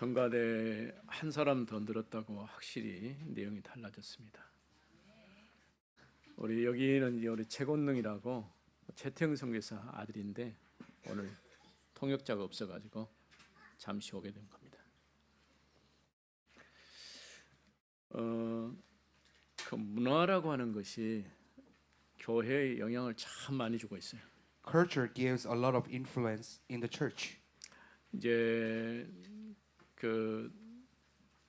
성가대 한 사람 더 늘었다고 확실히 내용이 달라졌습니다. 우리 여기는 우리 최곤능이라고 최태영 선교사 아들인데 오늘 통역자가 없어가지고 잠시 오게 된 겁니다. 그 문화라고 하는 것이 교회에 영향을 참 많이 주고 있어요. Culture gives a lot of influence in the church. 이제 그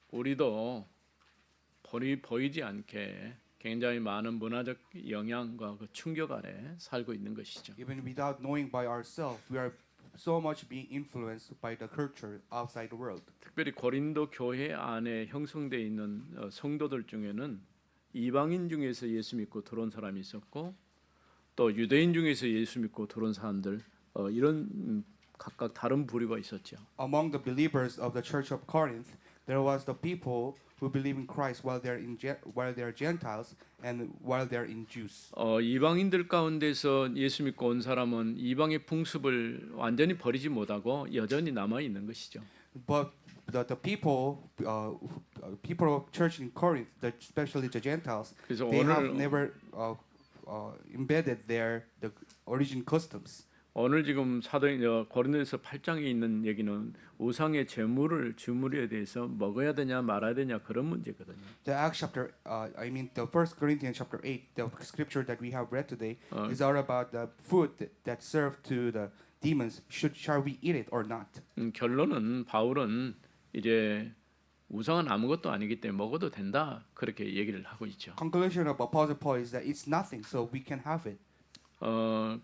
우리도 보이지 않게 굉장히 많은 문화적 영향과 그 충격 아래 살고 있는 것이죠. Even without knowing by ourselves, we are so much being influenced by the culture outside the world. 특별히 고린도 교회 안에 형성되어 있는 성도들 중에는 이방인 중에서 예수 믿고 들어온 사람이 있었고 또 유대인 중에서 예수 믿고 들어온 사람들 이런 각각 다른 부류가 있었죠. Among the believers of the church of Corinth, there was the people who believe in Christ while they're Gentiles and while they're in Jews. 이방인들 가운데서 예수 믿고 온 사람은 이방의 풍습을 완전히 버리지 못하고 여전히 남아 있는 것이죠. But the people of church in Corinth, especially the Gentiles, 그래서 they have 오늘 never embedded the origin customs. 오늘 지금 고린도에서 8장에 있는 얘기는 우상의 제물을 주물에 대해서 먹어야 되냐 말아야 되냐 그런 문제거든요. The Acts chapter, the First Corinthians chapter 8, the scripture that we have read today is all about the food that served to the demons. Shall we eat it or not? 결론은 바울은 이제 우상은 아무것도 아니기 때문에 먹어도 된다 그렇게 얘기를 하고 있죠. Conclusion of Apostle Paul is that it's nothing, so we can have it.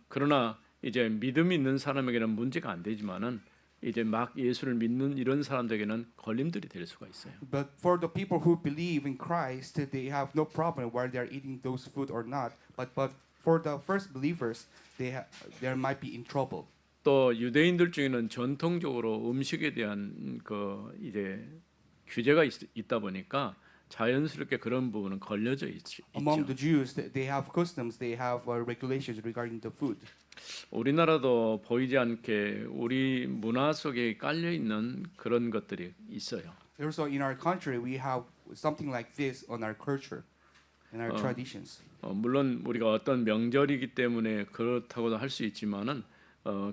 그러나 이제 믿음이 있는 사람에게는 문제가 안 되지만은 이제 막 예수를 믿는 이런 사람들에게는 걸림돌이 될 수가 있어요. But for the people who believe in Christ, they have no problem whether they are eating those food or not. But for the first believers, there might be in trouble. 또 유대인들 중에는 전통적으로 음식에 대한 그 이제 규제가 있다 보니까 자연스럽게 그런 부분은 걸려져 있죠. Among the Jews, they have customs, they have regulations regarding the food. 우리나라도 보이지 않게 우리 문화 속에 깔려 있는 그런 것들이 있어요. Also, in our country, we have something like this on our culture, in our traditions. 물론 우리가 어떤 명절이기 때문에 그렇다고도 할 수 있지만은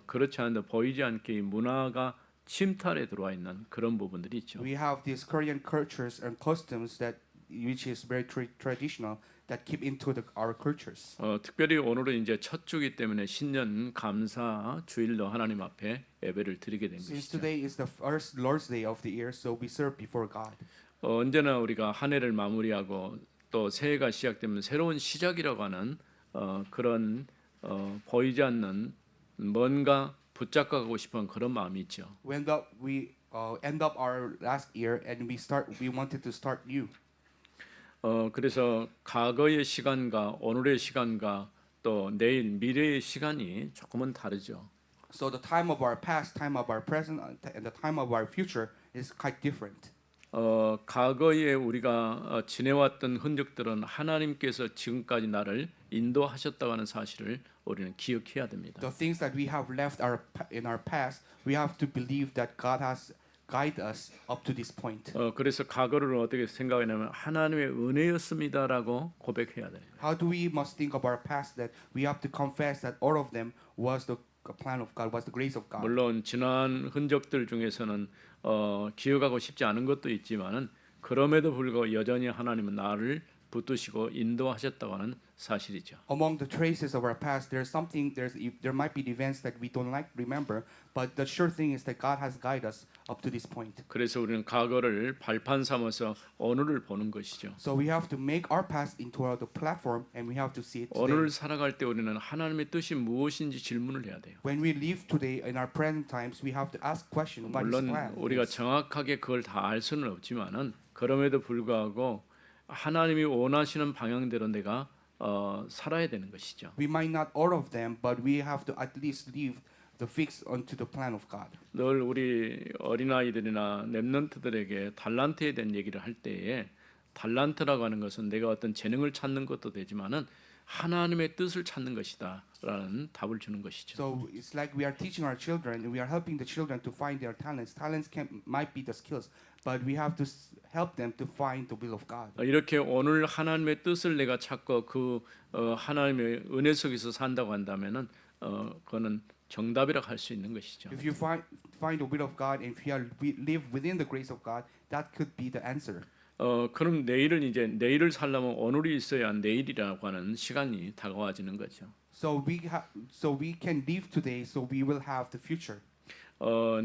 그렇지 않은데 보이지 않게 이 문화가 침탈에 들어와 있는 그런 부분들이 있죠. We have these Korean cultures and customs which is very traditional that keep into our cultures. 특별히 오늘은 이제 첫 주기 때문에 신년 감사 주일로 하나님 앞에 예배를 드리게 된 Since 것이죠. today is the first Lord's Day of the year, so we serve before God. 언제나 우리가 한 해를 마무리하고 또 새해가 시작되면 새로운 시작이라고 하는 그런 보이지 않는 뭔가 붙잡고 가고 싶은 그런 마음이 있죠. When we end up our last year and we wanted to start new. 그래서 과거의 시간과 오늘의 시간과 또 내일 미래의 시간이 조금은 다르죠. So the time of our past, time of our present, and the time of our future is quite different. 과거에 우리가 지내왔던 흔적들은 하나님께서 지금까지 나를 인도하셨다고 하는 사실을 우리는 기억해야 됩니다. The things that we have left in our past, we have to believe that God has guided us up to this point. 그래서 과거를 어떻게 생각하냐면 하나님의 은혜였습니다라고 고백해야 돼요. How do we must think of our past that we have to confess that all of them was the plan of God, was the grace of God. 물론 지난 흔적들 중에서는 기억하고 싶지 않은 것도 있지만은 그럼에도 불구하고 여전히 하나님은 나를 붙드시고 인도하셨다고 하는 사실이죠. Among the traces of our past, there might be events that we don't like remember, but the sure thing is that God has guided us up to this point. 그래서 우리는 과거를 발판 삼아서 오늘을 보는 것이죠. So we have to make our past into the platform, and we have to see it today. 오늘을 살아갈 때 우리는 하나님의 뜻이 무엇인지 질문을 해야 돼요. When we live today in our present times, we have to ask question, what is 물론 plan? 우리가 정확하게 그걸 다 알 수는 없지만은 그럼에도 불구하고 하나님이 원하시는 방향대로 내가 살아야 되는 것이죠. We might not all of them, but we have to at least live the fix onto the plan of God. 늘 우리 어린아이들이나 렘넌트들에게 달란트에 대한 얘기를 할 때에 달란트라고 하는 것은 내가 어떤 재능을 찾는 것도 되지만은 하나님의 뜻을 찾는 것이다라는 답을 주는 것이죠. So it's like we are teaching our children, and we are helping the children to find their talents. Talents might be the skills, but we have to help them to find the will of God. 이렇게 오늘 하나님의 뜻을 내가 찾고 그 하나님의 은혜 속에서 산다고 한다면은 그거는 정답이라고 할 수 있는 것이죠. If you find the will of God, and if you live within the grace of God, that could be the answer. 그럼 내일을 살려면 오늘이 있어야 내일이라고 하는 시간이 다가와지는 거죠. So we can live today, so we will have the future.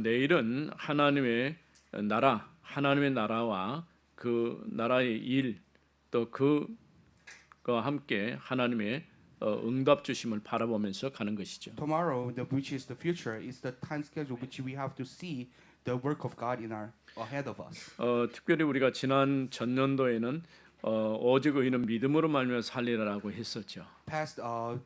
내일은 하나님의 나라와 그 나라의 일 또 그와 함께 하나님의 응답 주심을 바라보면서 가는 것이죠. Tomorrow, which is the future, is the time schedule which we have to see the work of God ahead of us. 특별히 우리가 지난 전년도에는 오직 의인은 믿음으로 말미암아 살리라라고 했었죠. Past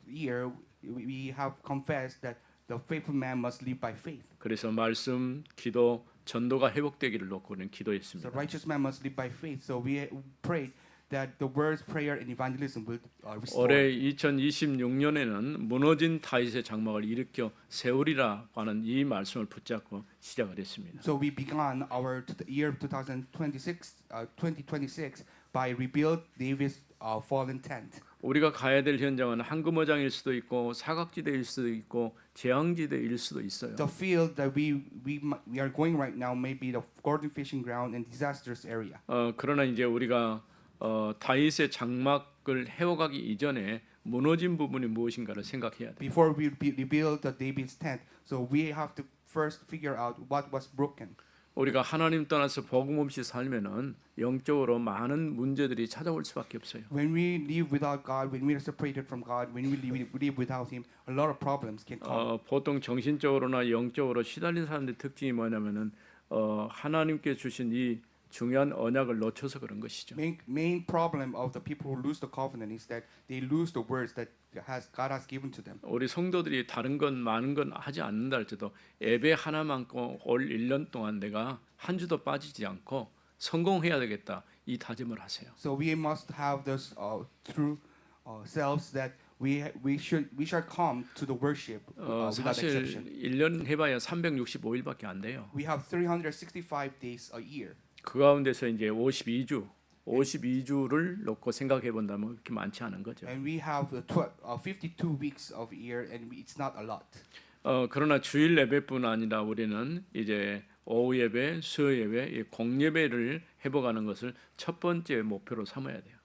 year, we have confessed that the faithful man must live by faith. 그래서 말씀, 기도, 전도가 회복되기를 놓고 우리는 The 기도했습니다. righteous man must live by faith. So we prayed that the words, prayer, and evangelism will restore. 올해 2026년에는 무너진 다윗의 장막을 일으켜 세우리라고 하는 이 말씀을 붙잡고 시작을 했습니다. So we began our year 2026 by rebuild David's fallen tent. 우리가 가야 될 현장은 황금어장일 수도 있고 사각지대일 수도 있고 재앙지대일 수도 있어요. The field that we are going right now may be the golden fishing ground and disastrous area. 그러나 이제 우리가 다윗의 장막을 해워가기 이전에 무너진 부분이 무엇인가를 생각해야 돼요. Before we rebuild the David's tent, so we have to first figure out what was broken. 우리가 하나님 떠나서 복음 없이 살면은 영적으로 많은 문제들이 찾아올 수밖에 없어요. When we live without God, when we are separated from God, when we live without Him, a lot of problems can come. 보통 정신적으로나 영적으로 시달린 사람들의 특징이 뭐냐면은 하나님께 주신 이 중요한 언약을 놓쳐서 그런 것이죠. Main problem of the people who lose the covenant is that they lose the words that God has given to them. 우리 성도들이 다른 건 많은 건 하지 않는다 할지라도 예배 하나만 올 1년 동안 내가 한 주도 빠지지 않고 성공해야 되겠다 이 다짐을 하세요. So we must have this true selves that we shall come to the worship without 사실 exception. 1년 해봐야 365일밖에 안 돼요. We have 365 days a year. 그 가운데서 이제 52주를 놓고 생각해 본다면 그렇게 많지 않은 거죠. And we have 52 weeks of year, and it's not a lot. 그러나 주일 예배뿐 아니라 우리는 이제 오후 예배, 수요 예배, 공예배를 해보가는 것을 첫 번째 목표로 삼아야 돼요.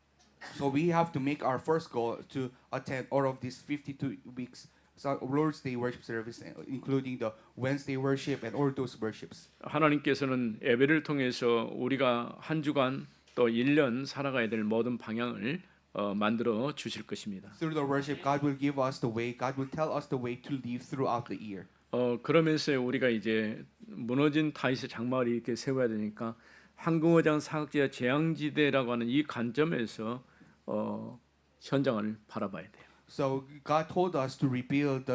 So we have to make our first goal to attend all of these 52 weeks Lord's Day worship service, including the Wednesday worship and all those worships. 하나님께서는 예배를 통해서 우리가 한 주간 또 1년 살아가야 될 모든 방향을 만들어 주실 것입니다. Through the worship, God will give us the way. God will tell us the way to live throughout the year. 그러면서 우리가 이제 무너진 다윗의 장막을 이렇게 세워야 되니까 황금어장 사각지대 재앙지대라고 하는 이 관점에서 현장을 바라봐야 돼요. So God told us to rebuild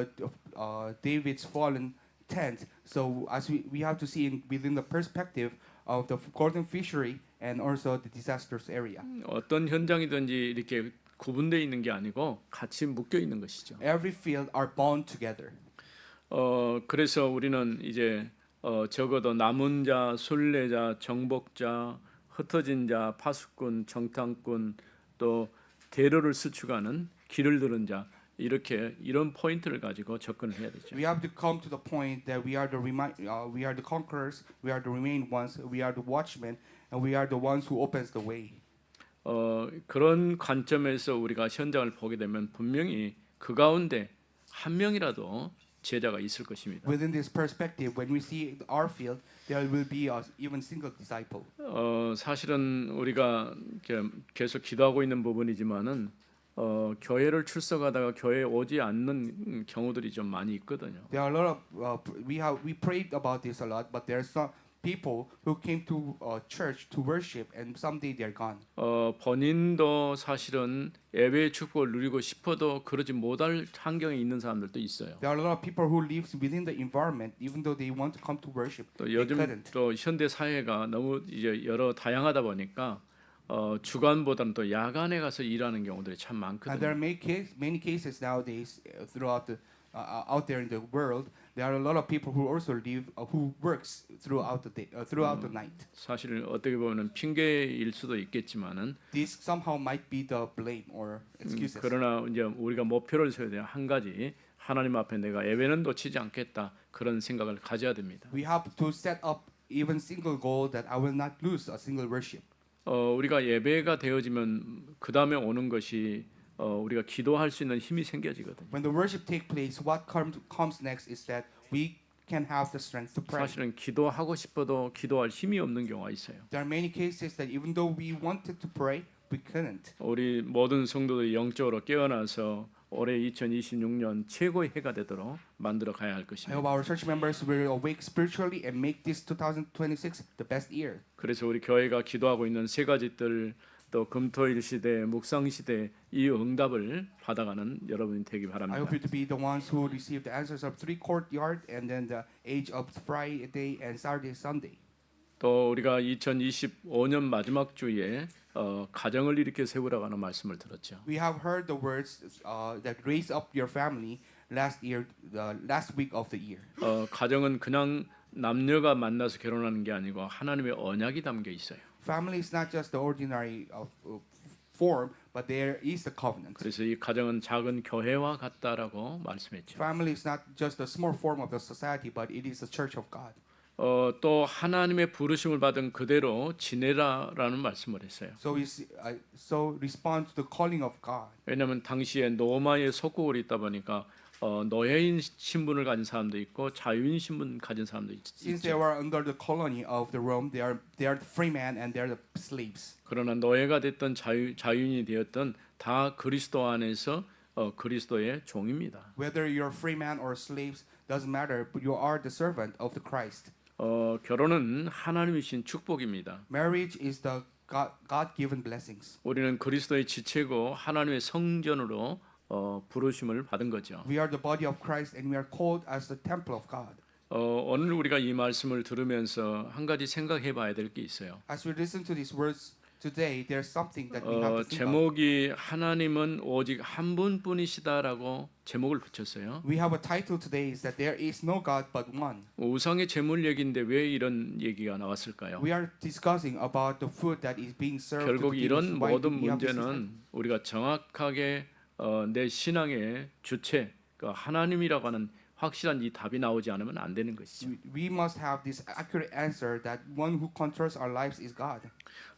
David's fallen tent. So as we have to see within the perspective of the golden fishery and also the disastrous area. 어떤 현장이든지 이렇게 구분되어 있는 게 아니고 같이 묶여 있는 것이죠. Every field are bound together. 그래서 우리는 이제 적어도 남은 자, 순례자, 정복자, 흩어진 자, 파수꾼, 정탐꾼, 또 대로를 스축하는 길을 들은 자 이런 포인트를 가지고 접근을 해야 되죠. We have to come to the point that we are the conquerors, we are the remained ones, we are the watchmen, and we are the ones who opens the way. 그런 관점에서 우리가 현장을 보게 되면 분명히 그 가운데 한 명이라도 제자가 있을 것입니다. Within this perspective, when we see our field, there will be even single disciple. 사실은 우리가 계속 기도하고 있는 부분이지만은 교회를 출석하다가 교회에 오지 않는 경우들이 좀 많이 있거든요. There are a lot of we prayed about this a lot, but there are some people who came to church to worship, and someday they're gone. 본인도 사실은 예배의 축복을 누리고 싶어도 그러지 못할 환경에 있는 사람들도 있어요. There are a lot of people who live within the environment, even though they want to come to worship, 또 they 요즘 couldn't. 또 현대 사회가 너무 이제 여러 다양하다 보니까 주간보다는 또 야간에 가서 일하는 경우들이 참 And there 많거든요. are many cases nowadays throughout out there in the world. There are a lot of people who also live who works throughout the day, throughout the night. 사실 어떻게 보면 핑계일 수도 있겠지만은 This somehow might be the blame or excuses. 그러나 이제 우리가 목표를 세워야 돼요. 한 가지 하나님 앞에 내가 예배는 놓치지 않겠다 그런 생각을 가져야 됩니다. We have to set up even single goal that I will not lose a single worship. 우리가 예배가 되어지면 그 다음에 오는 것이 우리가 기도할 수 있는 힘이 생겨지거든요. When the worship take place, what comes next is that we can have the strength to pray. 사실은 기도하고 싶어도 기도할 힘이 없는 경우가 있어요. There are many cases that even though we wanted to pray, we couldn't. 우리 모든 성도들이 영적으로 깨어나서 올해 2026년 최고의 해가 되도록 만들어 가야 할 I 것입니다. hope our church members will awake spiritually and make this 2026 the best year. 그래서 우리 교회가 기도하고 있는 세 가지 뜰, 또 금토일 시대, 묵상 시대 이 응답을 받아가는 여러분이 되기 I 바랍니다. hope you to be the ones who receive the answers of three courtyard and then the age of Friday and Saturday, Sunday. 또 우리가 2025년 마지막 주에 가정을 일으켜 세우라고 하는 말씀을 들었죠. We have heard the words that raise up your family last year, the last week of the year. 가정은 그냥 남녀가 만나서 결혼하는 게 아니고 하나님의 언약이 담겨 있어요. Family is not just the ordinary form, but there is a covenant. 그래서 이 가정은 작은 교회와 같다라고 말씀했죠. Family is not just a small form of the society, but it is the church of God. 또 하나님의 부르심을 받은 그대로 지내라라는 말씀을 했어요. So respond to the calling of God. 왜냐하면 당시에 로마의 속국으로 있다 보니까 노예인 신분을 가진 사람도 있고 자유인 신분 가진 사람도 Since they 있죠. were under the colony of the Rome, they are free men and they are the slaves. 그러나 노예가 됐던 자유인이 되었던 다 그리스도 안에서 그리스도의 종입니다. Whether you're free man or slaves doesn't matter, but you are the servant of the Christ. 결혼은 하나님이신 축복입니다. Marriage is the God-given blessings. 우리는 그리스도의 지체고 하나님의 성전으로 부르심을 받은 거죠. We are the body of Christ and we are called as the temple of God. 오늘 우리가 이 말씀을 들으면서 한 가지 생각해 봐야 될 게 있어요. As we listen to these words today, there's something that we have to think of. 제목이 하나님은 오직 한 분뿐이시다라고 제목을 붙였어요. We have a title today is that there is no God but one. 우상의 제물 얘기인데 왜 이런 얘기가 나왔을까요? We are discussing about the food that is being served to 결국 the 이런 demons. Why do 모든 we have this 문제는 우리가 정확하게 내 신앙의 주체, 그러니까 하나님이라고 하는 확실한 이 답이 나오지 않으면 안 되는 것이죠. We must have this accurate answer that one who controls our lives is God.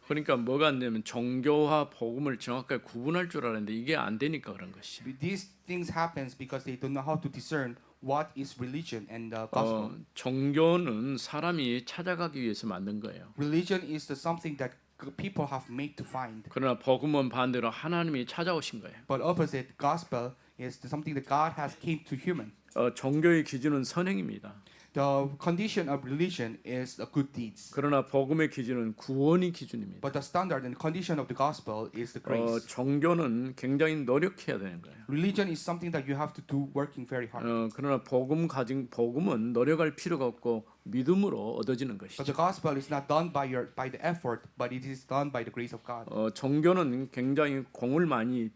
그러니까 뭐가 안 되면 종교와 복음을 정확하게 구분할 줄 알았는데 이게 안 되니까 그런 것이죠. These things happens because they don't know how to discern what is religion and the gospel. 종교는 사람이 찾아가기 위해서 만든 거예요. Religion is something that people have made to find. 그러나 복음은 반대로 하나님이 찾아오신 거예요. But opposite, gospel is something that God has came to human. 종교의 기준은 선행입니다. The condition of religion is the good deeds. 그러나 복음의 기준은 구원이 기준입니다. But the standard and condition of the gospel is the grace. 종교는 굉장히 노력해야 되는 거예요. Religion is something that you have to do working very hard. 그러나 복음은 노력할 필요가 없고 믿음으로 얻어지는 But 것이죠. the gospel is not done by the effort, but it is done by the grace of God. 종교는 굉장히 공로를 많이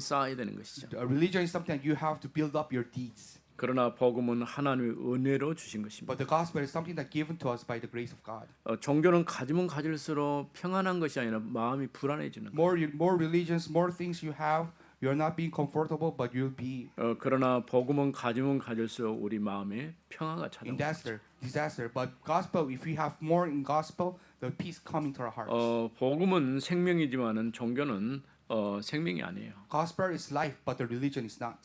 쌓아야 되는 것이죠. Religion is something that you have to build up your deeds. 그러나 복음은 하나님의 은혜로 주신 것입니다. But the gospel is something that given to us by the grace of God. 종교는 가지면 가질수록 평안한 것이 아니라 마음이 불안해지는 거예요. More religions, more things you have, you're not being comfortable, but you'll be 그러나 복음은 가지면 가질수록 우리 마음에 평화가 in 찾아옵니다. disaster. But gospel, if we have more in gospel, the peace come into our hearts. 복음은 생명이지만은 종교는 생명이 아니에요. Gospel is life, but the religion is not.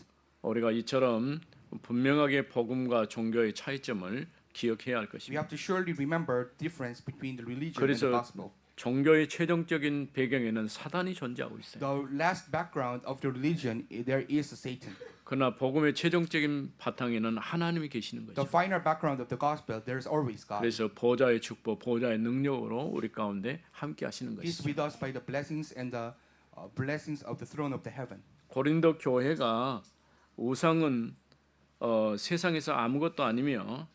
우리가 이처럼 분명하게 복음과 종교의 차이점을 기억해야 할 We 것입니다. have to surely remember difference between the religion and 그래서 the gospel. 종교의 최종적인 배경에는 사단이 존재하고 있어요. The last background of the religion, there is a Satan. 그러나 복음의 최종적인 바탕에는 하나님이 계시는 The 거죠. final background of the gospel, there is always God. 그래서 보좌의 축복, 보좌의 능력으로 우리 가운데 함께 하시는 He's 것이죠. with us by the blessings and the blessings of the throne of the heaven. 고린도 교회가 우상은 세상에서 아무것도 아니며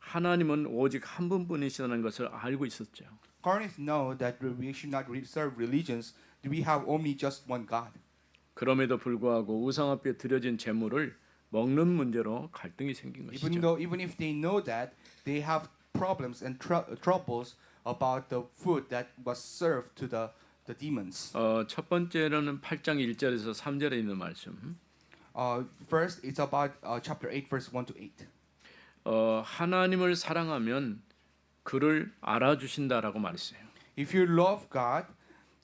하나님은 오직 한 분뿐이시라는 것을 알고 있었죠. Corinthians know that we should not serve religions. We have only just one God. 그럼에도 불구하고 우상 앞에 드려진 제물을 먹는 문제로 갈등이 생긴 것이죠. Even if they know that, they have problems and troubles about the food that was served to the demons. 첫 번째로는 8장 1절에서 3절에 있는 말씀. First, it's about chapter 8, verse 1 to 8. 하나님을 사랑하면 그를 알아주신다라고 말했어요. If you love God,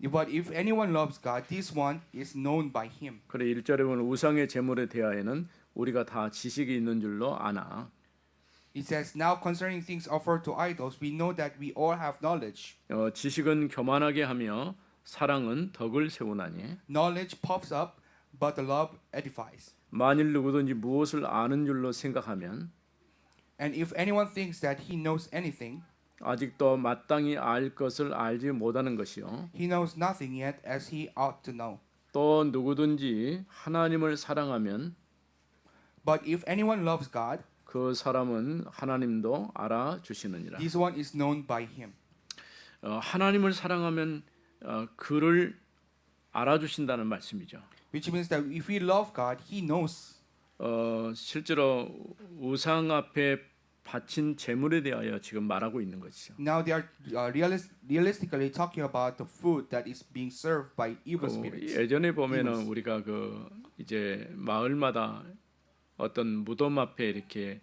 but if anyone loves God, this one is known by Him. 그래 1절에 보면 우상의 제물에 대하여는 우리가 다 지식이 있는 줄로 아나. It says, now concerning things offered to idols, we know that we all have knowledge. 지식은 교만하게 하며 사랑은 덕을 세우나니. Knowledge puffs up, but the love edifies. 만일 누구든지 무엇을 아는 줄로 생각하면 And if anyone thinks that he knows anything, 아직도 마땅히 알 것을 알지 못하는 것이요. he knows nothing yet as he ought to know. 또 누구든지 하나님을 사랑하면 But if anyone loves God, 그 사람은 하나님도 알아주시느니라. this one is known by Him. 하나님을 사랑하면 그를 알아주신다는 말씀이죠. Which means that if we love God, He knows. 실제로 우상 앞에 바친 제물에 대하여 지금 말하고 있는 것이죠. Now they are realistically talking about the food that is being served by evil spirits. 예전에 보면은 demons. 우리가 그 이제 마을마다 어떤 무덤 앞에 이렇게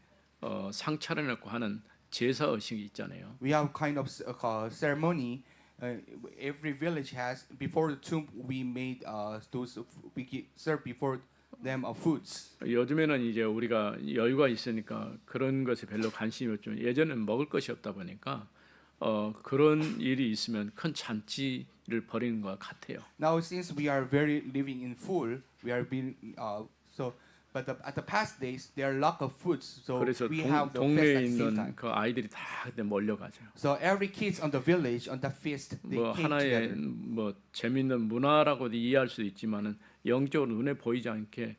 상 차려놓고 하는 제사 의식이 있잖아요. We have kind of ceremony. Every village has before the tomb. We made those we serve before them foods. 요즘에는 이제 우리가 여유가 있으니까 그런 것에 별로 관심이 없지만 예전에는 먹을 것이 없다 보니까 그런 일이 있으면 큰 잔치를 벌이는 것 같아요. Now since we are very living in full, we are being so. But at the past days, there are lack of foods, so 그래서 we have the feast 동네에 at the same 있는 time. 그 아이들이 다 그때 몰려가죠. So every kids on the village on that feast, they 뭐 came 하나의 together. 뭐 재밌는 문화라고도 이해할 수 있지만은 영적으로 눈에 보이지 않게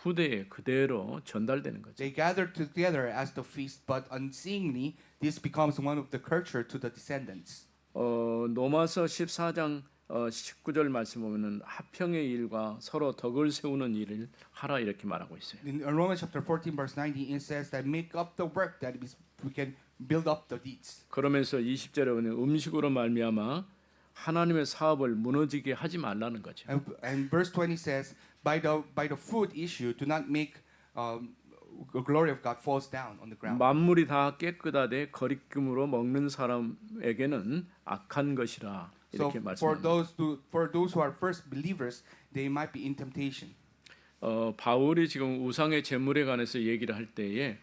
후대에 그대로 전달되는 거죠. They gathered together as the feast, but unseeingly, this becomes one of the culture to the descendants. 로마서 14장 19절 말씀 보면은 합평의 일과 서로 덕을 세우는 일을 하라 이렇게 말하고 있어요. In Romans chapter 14, verse 19, it says that make up the work that we can build up the deeds. 그러면서 20절에 보면 음식으로 말미암아 하나님의 사업을 무너지게 하지 말라는 거죠. And verse 20 says, by the food issue, do not make the glory of God falls down on the ground. 만물이 다 깨끗하되 거리낌으로 먹는 사람에게는 악한 것이라 So 이렇게 for 말씀합니다. those who are first believers, they might be in temptation. 바울이 지금 우상의 제물에 관해서 얘기를 할 때에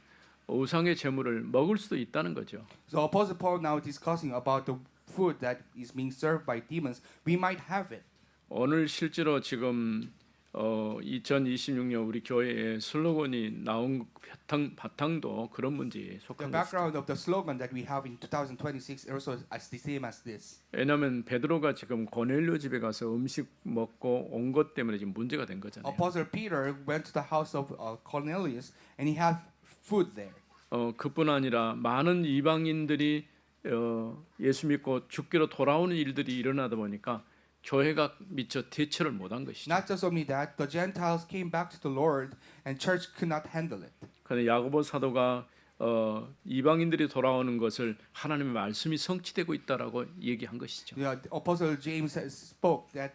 우상의 제물을 먹을 수도 있다는 거죠. So Apostle Paul now discussing about the food that is being served by demons. We might have it. 오늘 실제로 지금 2026년 우리 교회에 슬로건이 나온 바탕도 그런 문제에 The 속한 것이죠. background of the slogan that we have in 2026 also is the same as this. 왜냐하면 베드로가 지금 고넬료 집에 가서 음식 먹고 온 것 때문에 지금 문제가 된 거잖아요. Apostle Peter went to the house of Cornelius and he had food there. 그뿐 아니라 많은 이방인들이 예수 믿고 죽기로 돌아오는 일들이 일어나다 보니까 교회가 미처 대처를 못한 것이죠. Not just only that, the Gentiles came back to the Lord and church could not handle it. 그런데 야고보 사도가 이방인들이 돌아오는 것을 하나님의 말씀이 성취되고 있다라고 얘기한 것이죠. The Apostle James spoke that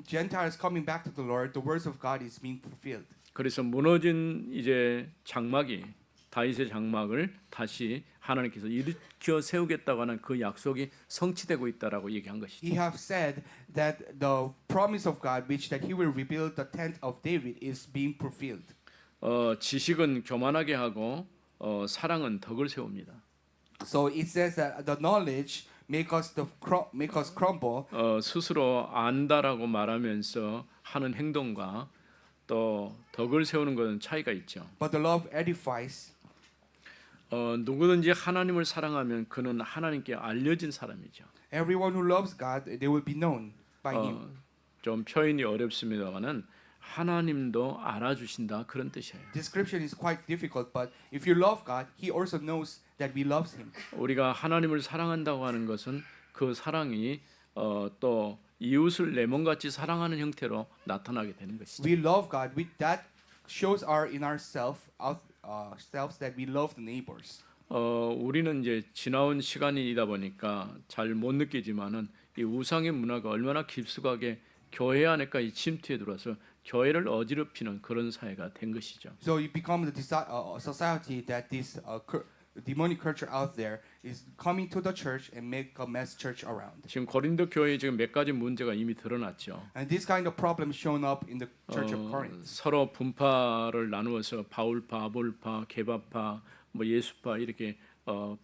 Gentiles coming back to the Lord, the words of God is being fulfilled. 그래서 무너진 이제 장막이 다윗의 장막을 다시 하나님께서 일으켜 세우겠다고 하는 그 약속이 성취되고 있다라고 얘기한 것이죠. He have said that the promise of God, which that He will rebuild the tent of David, is being fulfilled. 지식은 교만하게 하고 사랑은 덕을 세웁니다. So it says that the knowledge make us crumble. 스스로 안다라고 말하면서 하는 행동과 또 덕을 세우는 것은 차이가 있죠. But the love edifies. 누구든지 하나님을 사랑하면 그는 하나님께 알려진 사람이죠. Everyone who loves God, they will be known by Him. 좀 표현이 어렵습니다만은 하나님도 알아주신다 그런 뜻이에요. Description is quite difficult, but if you love God, He also knows that we love Him. 우리가 하나님을 사랑한다고 하는 것은 그 사랑이 또 이웃을 내 몸같이 사랑하는 형태로 나타나게 되는 것이죠. We love God. That shows in ourselves that we love the neighbors. 우리는 이제 지나온 시간이다 보니까 잘 못 느끼지만은 이 우상의 문화가 얼마나 깊숙하게 교회 안에까지 침투해 들어와서 교회를 어지럽히는 그런 사회가 된 것이죠. So you become the society that this demonic culture out there is coming to the church and make a mass church around. 지금 고린도 교회에 지금 몇 가지 문제가 이미 드러났죠. And this kind of problem shown up in the church of Corinth. 서로 분파를 나누어서 바울파, 아볼파, 게바파, 뭐 예수파 이렇게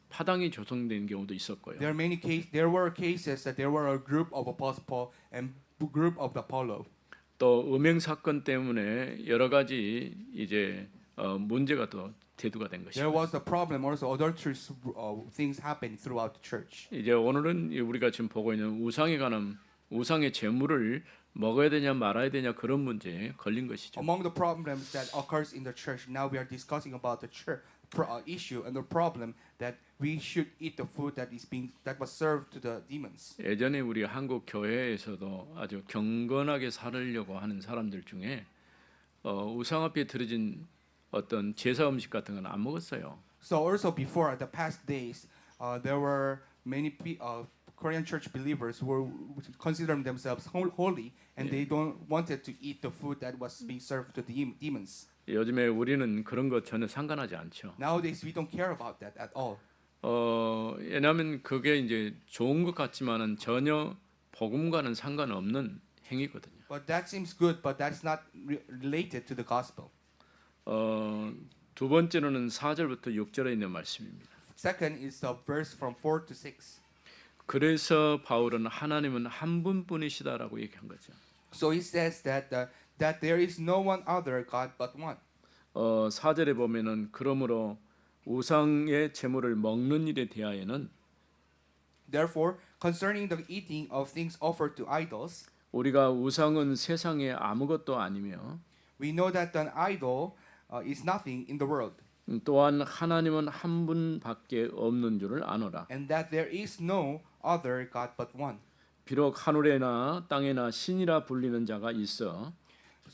파당이 조성된 경우도 있었고요. There were cases that there were a group of Apostle Paul and group of Apollo. 또 음행 사건 때문에 여러 가지 이제 문제가 또 대두가 된 것이죠. There was a problem also adulterous things happened throughout the church. 이제 오늘은 우리가 지금 보고 있는 우상에 관한 우상의 제물을 먹어야 되냐 말아야 되냐 그런 문제에 걸린 것이죠. Among the problems that occurs in the church, now we are discussing about the church issue and the problem that we should eat the food that was served to the demons. 예전에 우리 한국 교회에서도 아주 경건하게 살으려고 하는 사람들 중에 우상 앞에 드려진 어떤 제사 음식 같은 건 안 먹었어요. So also before the past days, there were many Korean church believers who considered themselves holy and they don't wanted to eat the food that was being served to the demons. 요즘에 우리는 그런 거 전혀 상관하지 않죠. Nowadays we don't care about that at all. 왜냐하면 그게 이제 좋은 것 같지만은 전혀 복음과는 상관없는 행위거든요. But that seems good, but that's not related to the gospel. 두 번째로는 4절부터 6절에 있는 말씀입니다. Second is the verse from 4 to 6. 그래서 바울은 하나님은 한 분뿐이시다라고 얘기한 거죠. So he says that there is no one other God but one. 4절에 보면은 그러므로 우상의 제물을 먹는 일에 대하여는 Therefore, concerning the eating of things offered to idols, 우리가 우상은 세상에 아무것도 아니며 we know that an idol is nothing in the world, 또한 하나님은 한 분밖에 없는 줄을 아노라. and that there is no other God but one. 비록 하늘에나 땅에나 신이라 불리는 자가 있어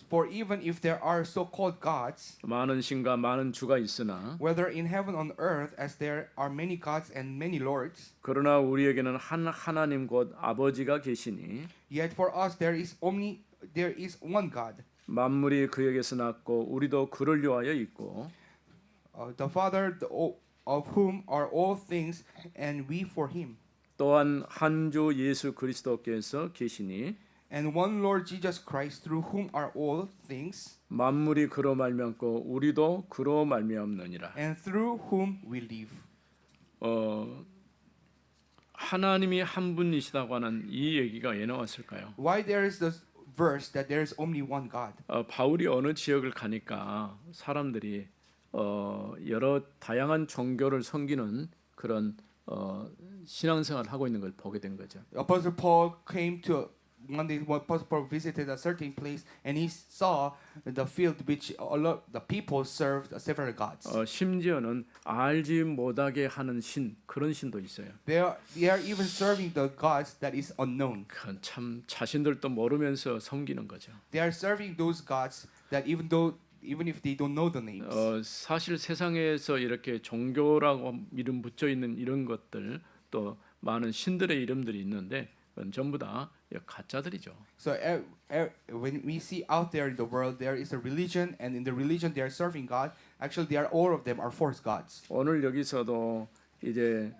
For even if there are so-called gods, 많은 신과 많은 주가 있으나 whether in heaven on earth, as there are many gods and many lords, 그러나 우리에게는 한 하나님 곧 아버지가 계시니 yet for us there is one God, 만물이 그에게서 났고 우리도 그를 위하여 있고 the Father of whom are all things, and we for Him. 또한 한 주 예수 그리스도께서 계시니 And one Lord Jesus Christ, through whom are all things, 만물이 그로 말미암고 우리도 그로 말미암느니라. and through whom we live. 하나님이 한 분이시다고 하는 이 얘기가 왜 나왔을까요? Why there is this verse that there is only one God? 바울이 어느 지역을 가니까 사람들이 여러 다양한 종교를 섬기는 그런 신앙생활을 하고 있는 걸 보게 된 거죠. Apostle Paul came to one day. Apostle Paul visited a certain place, and he saw the field which the people served several gods. 심지어는 알지 못하게 하는 신 그런 신도 있어요. They are even serving the gods that is unknown. 그건 참 자신들도 모르면서 섬기는 거죠. They are serving those gods that even if they don't know the names. 사실 세상에서 이렇게 종교라고 이름 붙여 있는 이런 것들 또 많은 신들의 이름들이 있는데 그건 전부 다 가짜들이죠. So when we see out there in the world, there is a religion, and in the religion they are serving God. Actually, all of them are false gods. 오늘 여기서도 이제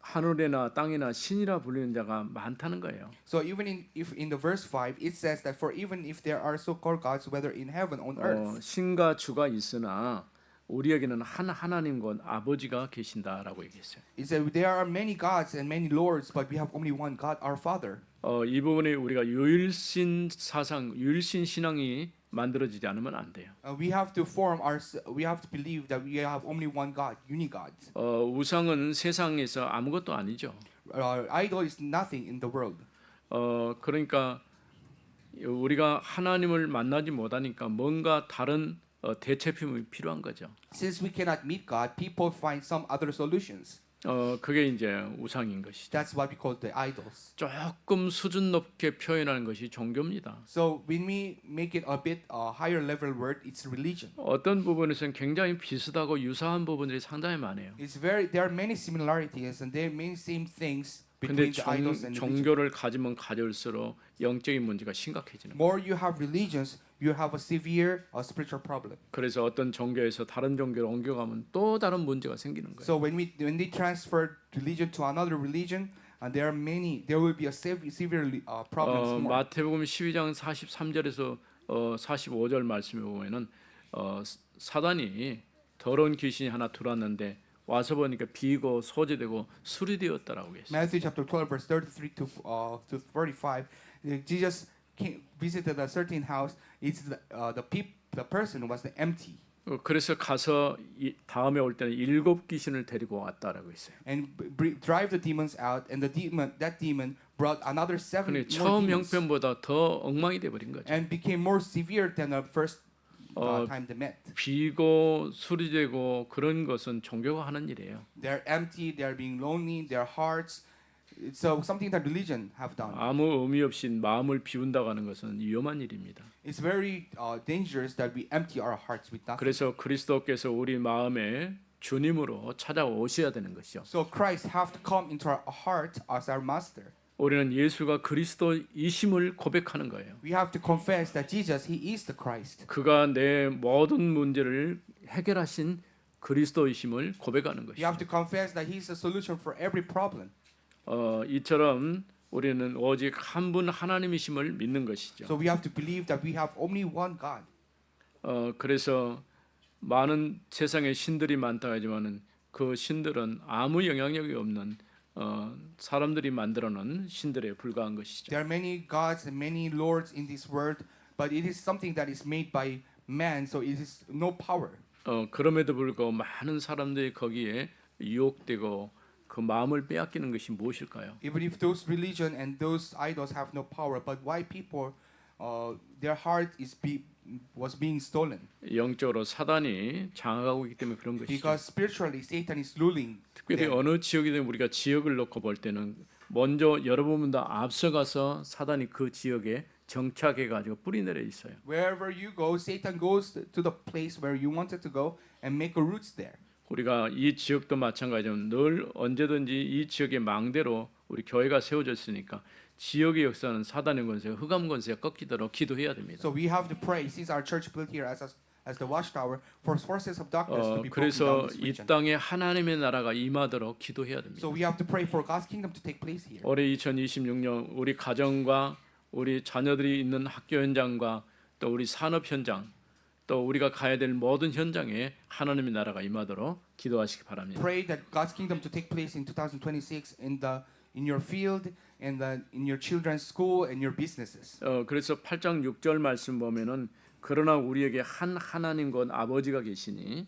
하늘에나 땅에나 신이라 불리는 자가 많다는 거예요. So even if in the verse 5 it says that for even if there are so-called gods, whether in heaven on earth, 신과 주가 있으나 우리에게는 한 하나님 곧 아버지가 계신다라고 얘기했어요. it said there are many gods and many lords, but we have only one God, our Father. 이 부분에 우리가 유일신 사상, 유일신 신앙이 만들어지지 않으면 안 돼요. We have to believe that we have only one God, unigod. 우상은 세상에서 아무것도 아니죠. Idol is nothing in the world. 그러니까 우리가 하나님을 만나지 못하니까 뭔가 다른 대체품이 필요한 거죠. Since we cannot meet God, people find some other solutions. 그게 이제 우상인 것이죠. That's what we call the idols. 조금 수준 높게 표현하는 것이 종교입니다. So when we make it a bit higher level word, it's religion. 어떤 부분에서는 굉장히 비슷하고 유사한 부분들이 상당히 많아요. There are many similarities and there are many same things 근데 between the idols and religion. 종교를 가지면 가질수록 영적인 문제가 심각해지는 거예요. More you have religions, you have a severe spiritual problem. 그래서 어떤 종교에서 다른 종교로 옮겨가면 또 다른 문제가 생기는 거예요. So when they transfer religion to another religion, and there will be a severe problems more. 마태복음 12장 43절에서 45절 말씀에 보면은 사단이 더러운 귀신이 하나 들어왔는데 와서 보니까 비고 소재되고 술이 되었다라고 했어요. Matthew chapter 12 verse 33 to 35, Jesus visited a certain house. The person was empty. 그래서 가서 다음에 올 때는 7 귀신을 데리고 왔다라고 했어요. And drive the demons out, and that demon brought another 7 근데 more 처음 demons, 형편보다 더 엉망이 돼 버린 거죠. and became more severe than the first time they met. 비고 술이 되고 그런 것은 종교가 하는 일이에요. They're empty, they're being lonely, their hearts. So something that religion have done. 아무 의미 없이 마음을 비운다고 하는 것은 위험한 일입니다. It's very dangerous that we empty our hearts with nothing. 그래서 그리스도께서 우리 마음에 주님으로 찾아오셔야 되는 것이죠. So Christ have to come into our heart as our master. 우리는 예수가 그리스도이심을 고백하는 거예요. We have to confess that Jesus, He is the Christ. 그가 내 모든 문제를 해결하신 그리스도이심을 고백하는 We 것이죠. have to confess that He is the solution for every problem. 이처럼 우리는 오직 한 분 하나님이심을 믿는 것이죠. So we have to believe that we have only one God. 그래서 많은 세상에 신들이 많다 하지만은 그 신들은 아무 영향력이 없는 사람들이 만들어놓은 신들에 불과한 것이죠. There are many gods and many lords in this world, but it is something that is made by man, so it is no power. 그럼에도 불구하고 많은 사람들이 거기에 유혹되고 그 마음을 빼앗기는 것이 무엇일까요? Even if those religion and those idols have no power, but why people, their heart was being stolen? 영적으로 사단이 장악하고 있기 때문에 그런 것이죠. Because spiritually Satan is ruling. 특별히 them. 어느 지역이든 우리가 지역을 놓고 볼 때는 먼저 여러분보다 앞서가서 사단이 그 지역에 정착해 가지고 뿌리 내려 있어요. Wherever you go, Satan goes to the place where you wanted to go and make a roots there. 우리가 이 지역도 마찬가지로 늘 언제든지 이 지역의 망대로 우리 교회가 세워졌으니까 지역의 역사는 사단의 권세, 흑암 권세가 꺾이도록 기도해야 됩니다. So we have to pray, since our church built here as the watchtower, for forces of darkness to be broken 그래서 down this 이 region. 땅에 하나님의 나라가 임하도록 기도해야 됩니다. So we have to pray for God's kingdom to take place here. 올해 2026년 우리 가정과 우리 자녀들이 있는 학교 현장과 또 우리 산업 현장 또 우리가 가야 될 모든 현장에 하나님의 나라가 임하도록 기도하시기 바랍니다. Pray that God's kingdom to take place in 2026 in your field and in your children's school and your businesses. 그래서 8장 6절 말씀 보면은 그러나 우리에게 한 하나님 곧 아버지가 계시니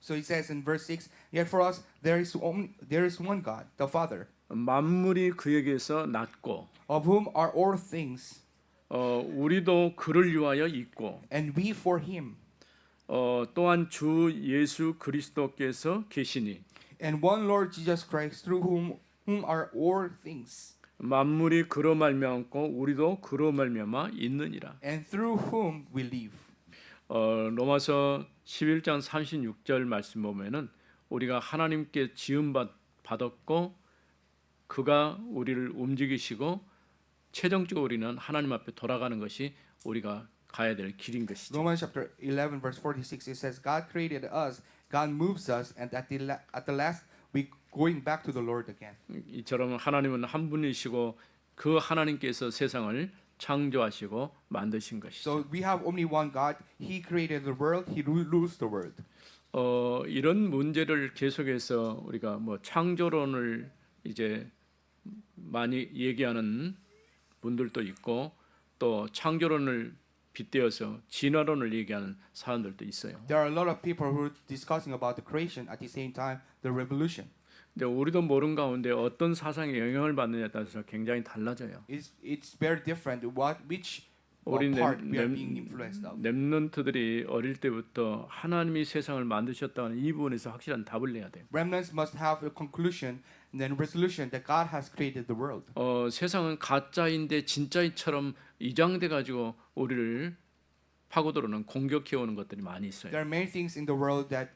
So it says in verse 6, yet for us there is one God, the Father, 만물이 그에게서 났고 of whom are all things, 우리도 그를 위하여 있고 and we for him, 또한 주 예수 그리스도께서 계시니 and one Lord Jesus Christ, through whom are all things, 만물이 그로 말미암고 우리도 그로 말미암아 있느니라. and through whom we live. 로마서 11장 36절 말씀 보면은 우리가 하나님께 지음 받았고 그가 우리를 움직이시고 최종적으로 우리는 하나님 앞에 돌아가는 것이 우리가 가야 될 길인 것이죠. Romans chapter 11 verse 46, it says, God created us, God moves us, and at the last we going back to the Lord again. 이처럼 하나님은 한 분이시고 그 하나님께서 세상을 창조하시고 만드신 것이죠. So we have only one God. He created the world. He rules the world. 이런 문제를 계속해서 우리가 뭐 창조론을 이제 많이 얘기하는 분들도 있고 또 창조론을 빗대어서 진화론을 얘기하는 사람들도 있어요. There are a lot of people who are discussing about the creation at the same time the revolution. 근데 우리도 모르는 가운데 어떤 사상에 영향을 받느냐에 따라서 굉장히 달라져요. It's very different. Which 우리 part we are being influenced of. 렘넌트들이 어릴 때부터 하나님이 세상을 만드셨다는 이 부분에서 확실한 답을 내야 돼요. Remnants must have a conclusion and then resolution that God has created the world. 세상은 가짜인데 진짜이처럼 이장돼 가지고 우리를 파고들어는 공격해 오는 것들이 많이 있어요. There are many things in the world that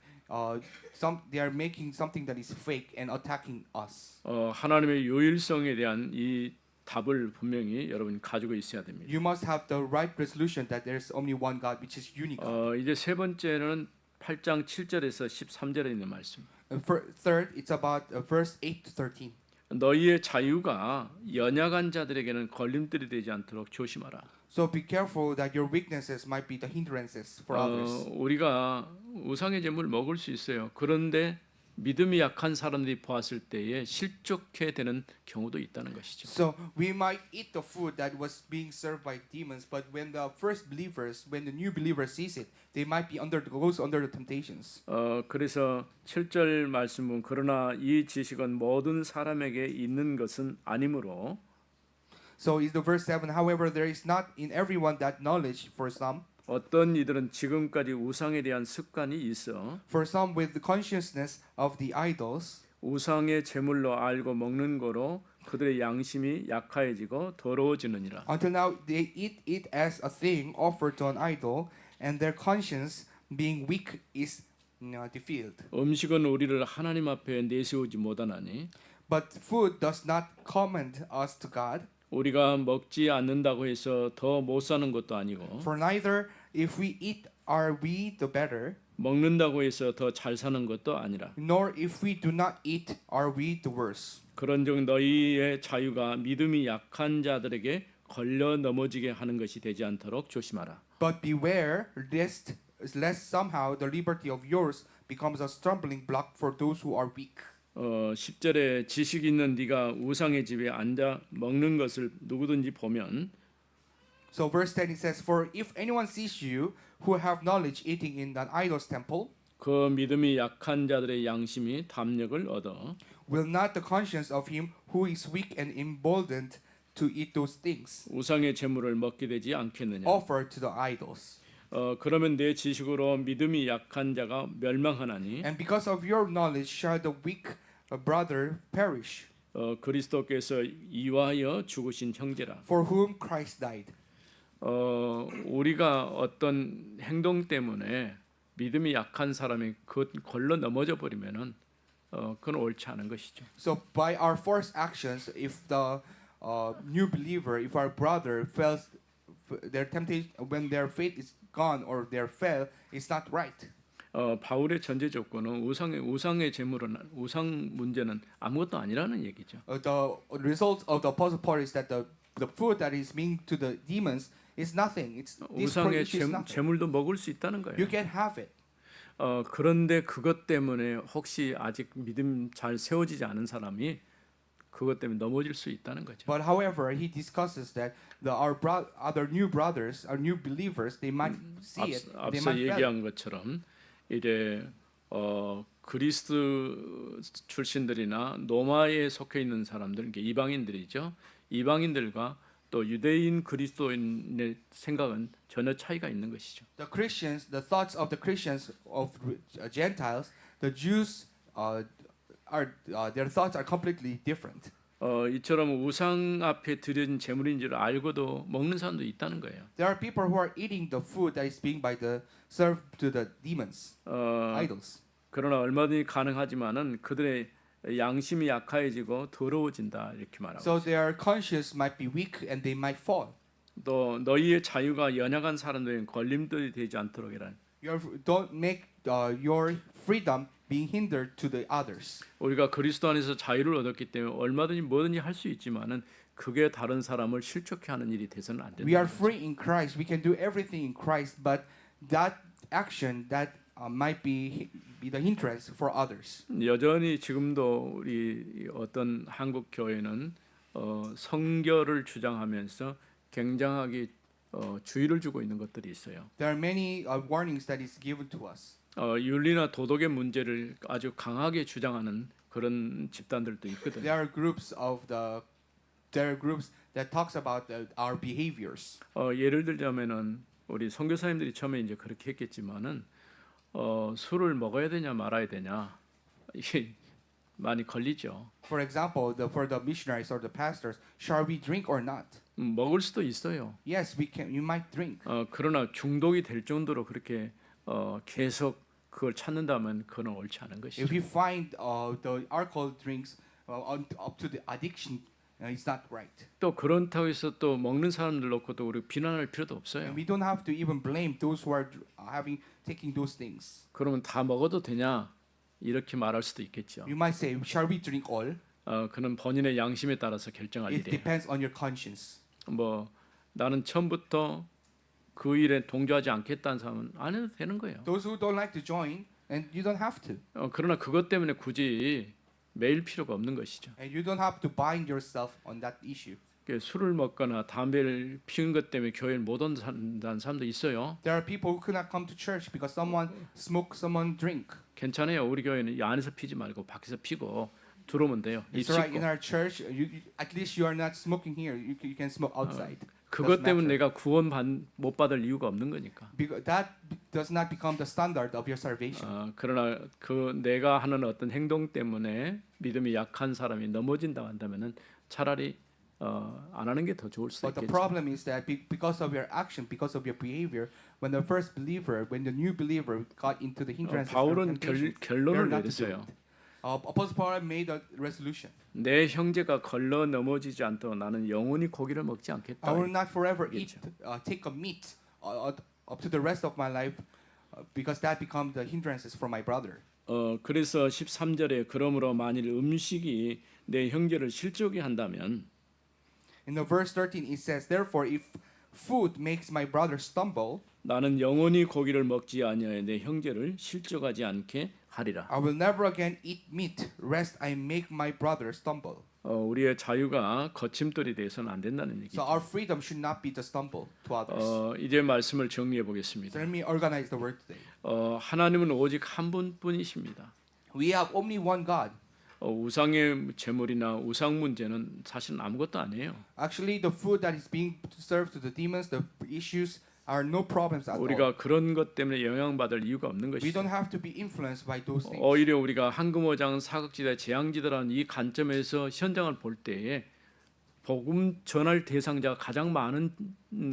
they are making something that is fake and attacking us. 하나님의 유일성에 대한 이 답을 분명히 여러분이 가지고 있어야 됩니다. You must have the right resolution that there is only one God, which is unique. 이제 세 번째는 8장 7절에서 13절에 있는 말씀. Third, it's about verse 8 to 13. 너희의 자유가 연약한 자들에게는 걸림돌이 되지 않도록 조심하라. So be careful that your weaknesses might be the hindrances for others. 우리가 우상의 제물을 먹을 수 있어요. 그런데 믿음이 약한 사람들이 보았을 때에 실족해 되는 경우도 있다는 것이죠. So we might eat the food that was being served by demons, but when the first believers, when the new believers sees it, they might be goes under the temptations. 그래서 7절 말씀은 그러나 이 지식은 모든 사람에게 있는 것은 아니므로. So is the verse 7. However, there is not in everyone that knowledge for some. 어떤 이들은 지금까지 우상에 대한 습관이 있어 For some with the consciousness of the idols. 우상의 제물로 알고 먹는 거로 그들의 양심이 약하여지고 더러워지느니라. Until now they eat it as a thing offered to an idol, and their conscience being weak is defiled. 음식은 우리를 하나님 앞에 내세우지 못하나니 But food does not commend us to God. 우리가 먹지 않는다고 해서 더 못 사는 것도 아니고 For neither if we eat are we the better, 먹는다고 해서 더 잘 사는 것도 아니라 nor if we do not eat are we the worse. 그런즉 너희의 자유가 믿음이 약한 자들에게 걸려 넘어지게 하는 것이 되지 않도록 조심하라. But beware lest somehow the liberty of yours becomes a stumbling block for those who are weak. 10절에 지식 있는 네가 우상의 집에 앉아 먹는 것을 누구든지 보면 So verse 10 it says, For if anyone sees you who have knowledge eating in an idol's temple, 그 믿음이 약한 자들의 양심이 담력을 얻어 will not the conscience of him who is weak and emboldened to eat those things 우상의 제물을 먹게 되지 않겠느냐. offered to the idols? 그러면 내 지식으로 믿음이 약한 자가 멸망하나니 And because of your knowledge shall the weak brother perish, 그리스도께서 이와하여 죽으신 형제라. for whom Christ died. 우리가 어떤 행동 때문에 믿음이 약한 사람이 그 걸러 넘어져 버리면은 그건 옳지 않은 것이죠. So by our forced actions, if the new believer, if our brother fails, their temptation, when their faith is gone or their fail, it's not right. 바울의 전제 조건은 우상의 제물은 우상 문제는 아무것도 아니라는 얘기죠. The result of the apostle Paul is that the food that is being to the demons is nothing. It's this 우상의 issue is nothing. 제물도 먹을 수 있다는 거예요. You can have it. 그런데 그것 때문에 혹시 아직 믿음 잘 세워지지 않은 사람이 그것 때문에 넘어질 수 있다는 거죠. But however, he discusses that other new brothers, our new believers, they might see it. They 앞서 might fail. 얘기한 것처럼 이제 그리스도 출신들이나 노마에 속해 있는 사람들, 이방인들이죠. 이방인들과 또 유대인 그리스도인의 생각은 전혀 차이가 있는 것이죠. The Christians, the thoughts of the Christians of Gentiles, the Jews their thoughts are completely different. 이처럼 우상 앞에 드린 제물인 줄 알고도 먹는 사람도 있다는 거예요. There are people who are eating the food that is being served to the demons, idols. 그러나 얼마든지 가능하지만은 그들의 양심이 약해지고 더러워진다 이렇게 말하고. So their conscience might be weak and they might fall. 또 너희의 자유가 연약한 사람들에게 걸림돌이 되지 않도록이라. Don't make your freedom being hindered to the others. 우리가 그리스도 안에서 자유를 얻었기 때문에 얼마든지 뭐든지 할 수 있지만은 그게 다른 사람을 실족해 하는 일이 돼서는 안 된다. We are free in Christ. We can do everything in Christ, but that action that might be the hindrance for others. 여전히 지금도 우리 어떤 한국 교회는 성결을 주장하면서 굉장하게 주의를 주고 있는 것들이 있어요. There are many warnings that is given to us. 윤리나 도덕의 문제를 아주 강하게 주장하는 그런 집단들도 있거든요. There are groups that talks about our behaviors. 예를 들자면은 우리 선교사님들이 처음에 이제 그렇게 했겠지만은 술을 먹어야 되냐 말아야 되냐 이게 많이 걸리죠. For example, for the missionaries or the pastors, shall we drink or not? 먹을 수도 있어요. Yes, we can. You might drink. 그러나 중독이 될 정도로 그렇게 계속 그걸 찾는다면 그건 옳지 않은 것이죠. If we find the alcohol drinks up to the addiction, it's not right. 또 그렇다고 해서 또 먹는 사람들 놓고도 우리 비난할 필요도 없어요. And we don't have to even blame those who are taking those things. 그러면 다 먹어도 되냐 이렇게 말할 수도 있겠죠. You might say, shall we drink all? 그는 본인의 양심에 따라서 결정할 It 일이에요. depends on your conscience. 뭐 나는 처음부터 그 일에 동조하지 않겠다는 사람은 안 해도 되는 거예요. Those who don't like to join, and you don't have to. 그러나 그것 때문에 굳이 매일 필요가 없는 것이죠. And you don't have to bind yourself on that issue. 술을 먹거나 담배를 피우는 것 때문에 교회를 못 온다는 사람도 있어요. There are people who cannot come to church because someone smoke, someone drink. 괜찮아요. 우리 교회는 이 안에서 피지 말고 밖에서 피고 들어오면 돼요. It's alright in our church. At least you are not smoking here. You can smoke outside. 그것 때문에 matter. 내가 구원 못 받을 이유가 없는 거니까. Because that does not become the standard of your salvation. 그러나 그 내가 하는 어떤 행동 때문에 믿음이 약한 사람이 넘어진다 한다면은 차라리 안 하는 게 더 좋을 수도 But the 있겠죠. problem is that because of your action, because of your behavior, when the new believer got into the hindrances or 바울은 temptations, 결론을 they're not to do 내렸어요. it. Apostle Paul made a resolution. 내 형제가 걸러 넘어지지 않도록 나는 영원히 고기를 먹지 않겠다. I will not forever 그렇죠. take a meat up to the rest of my life because that become the hindrances for my brother. 그래서 13절에 그러므로 만일 음식이 내 형제를 실족이 한다면 In the verse 13 it says, therefore if food makes my brother stumble, 나는 영원히 고기를 먹지 아니하여 내 형제를 실족하지 않게 하리라. I will never again eat meat, lest I make my brother stumble. 우리의 자유가 거침돌이 돼서는 안 된다는 So 얘기죠. our freedom should not be to stumble to others. 이제 말씀을 정리해 So 보겠습니다. let me organize the word today. 하나님은 오직 한 분뿐이십니다. We have only one God. 우상의 제물이나 우상 문제는 사실은 아무것도 아니에요. Actually, the food that is being served to the demons, the issues are no problems at all. 우리가 그런 것 때문에 영향받을 이유가 없는 We 것이죠. don't have to be influenced by those things. 오히려 우리가 황금어장, 사각지대, 재앙지대라는 이 관점에서 현장을 볼 때에 복음 전할 대상자가 가장 많은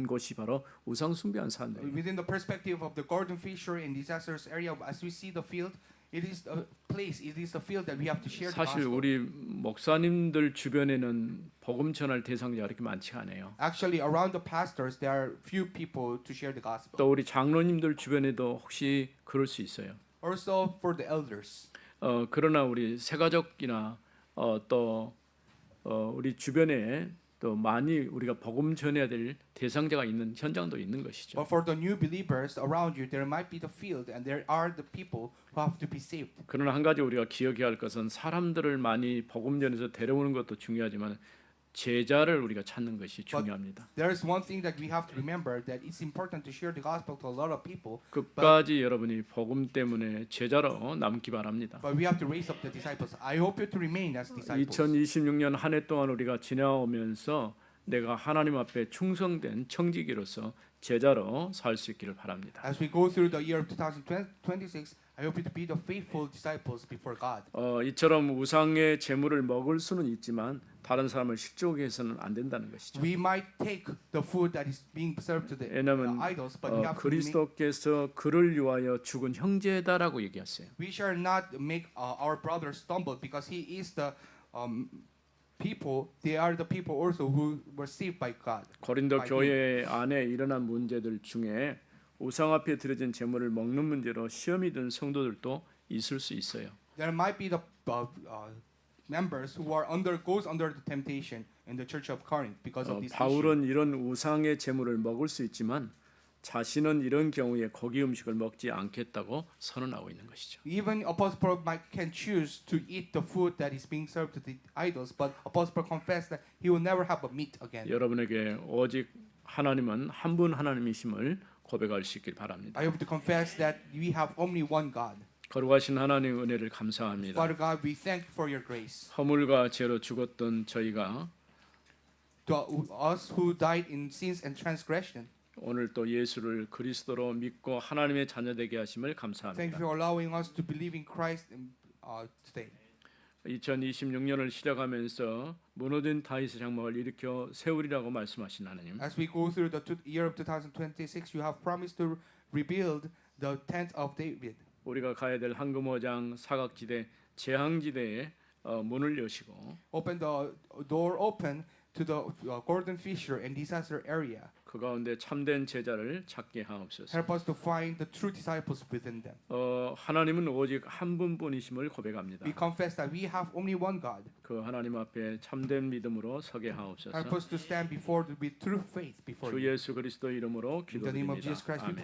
곳이 바로 우상 숭배한 사람들이에요. Within the perspective of the Gordon Fishery and disasters area, as we see the field, it is a place, it is the field that we have to share the 사실 gospel. 우리 목사님들 주변에는 복음 전할 대상자가 그렇게 많지 않아요. Actually, around the pastors, there are few people to share the gospel. 또 우리 장로님들 주변에도 혹시 그럴 수 있어요. Also for the elders. 그러나 우리 새가족이나 또 우리 주변에 또 많이 우리가 복음 전해야 될 대상자가 있는 현장도 있는 것이죠. But for the new believers around you, there might be the field, and there are the people who have to be saved. 그러나 한 가지 우리가 기억해야 할 것은 사람들을 많이 복음 전해서 데려오는 것도 중요하지만 제자를 우리가 찾는 것이 중요합니다. There is one thing that we have to remember, that it's important to share the gospel to a lot of people, 끝까지 여러분이 복음 때문에 제자로 남기 바랍니다. but we have to raise up the disciples. I hope you to remain as disciples. 2026년 한 해 동안 우리가 지나오면서 내가 하나님 앞에 충성된 청지기로서 제자로 살 수 있기를 바랍니다. As we go through the year of 2026, I hope you to be the faithful disciples before God. 이처럼 우상의 제물을 먹을 수는 있지만 다른 사람을 실족하게 해서는 안 된다는 것이죠. We might take the food that is being served to the 왜냐하면 idols, but we have to make, 그리스도께서 그를 위하여 죽은 형제다라고 얘기했어요. we shall not make our brother stumble, because he is the people. They are the people also who were saved by God. 고린도 by 교회 안에 일어난 문제들 중에 우상 앞에 드려진 제물을 먹는 문제로 시험이 든 성도들도 있을 수 있어요. There might be the members who goes under the temptation in the church of Corinth because of this issue. 바울은 이런 우상의 제물을 먹을 수 있지만 자신은 이런 경우에 고기 음식을 먹지 않겠다고 선언하고 있는 것이죠. Even Apostle Paul can choose to eat the food that is being served to the idols, but Apostle Paul confessed that he will never have a meat again. 여러분에게 오직 하나님은 한 분 하나님이심을 고백할 수 있길 바랍니다. I hope to confess that we have only one God. 거룩하신 하나님의 은혜를 감사합니다. Father God, we thank you for your grace. 허물과 죄로 죽었던 저희가 To us who died in sins and transgression, 오늘 또 예수를 그리스도로 믿고 하나님의 자녀되게 하심을 thank you 감사합니다. for allowing us to believe in Christ today. 2026년을 시작하면서 무너진 다윗의 장막을 일으켜 세우리라고 말씀하신 하나님. As we go through the year of 2026, you have promised to rebuild the tent of David. 우리가 가야 될 황금어장, 사각지대, 재앙지대에 문을 여시고 Open the door open to the golden fissure and disaster area. 그 가운데 참된 제자를 찾게 하옵소서. Help us to find the true disciples within them. 하나님은 오직 한 분뿐이심을 고백합니다. We confess that we have only one God. 그 하나님 앞에 참된 믿음으로 서게 하옵소서. Help us to stand before with true faith before 주 you. 예수 그리스도 이름으로 In the name of 기도드립니다. Jesus Christ, we 아멘. pray.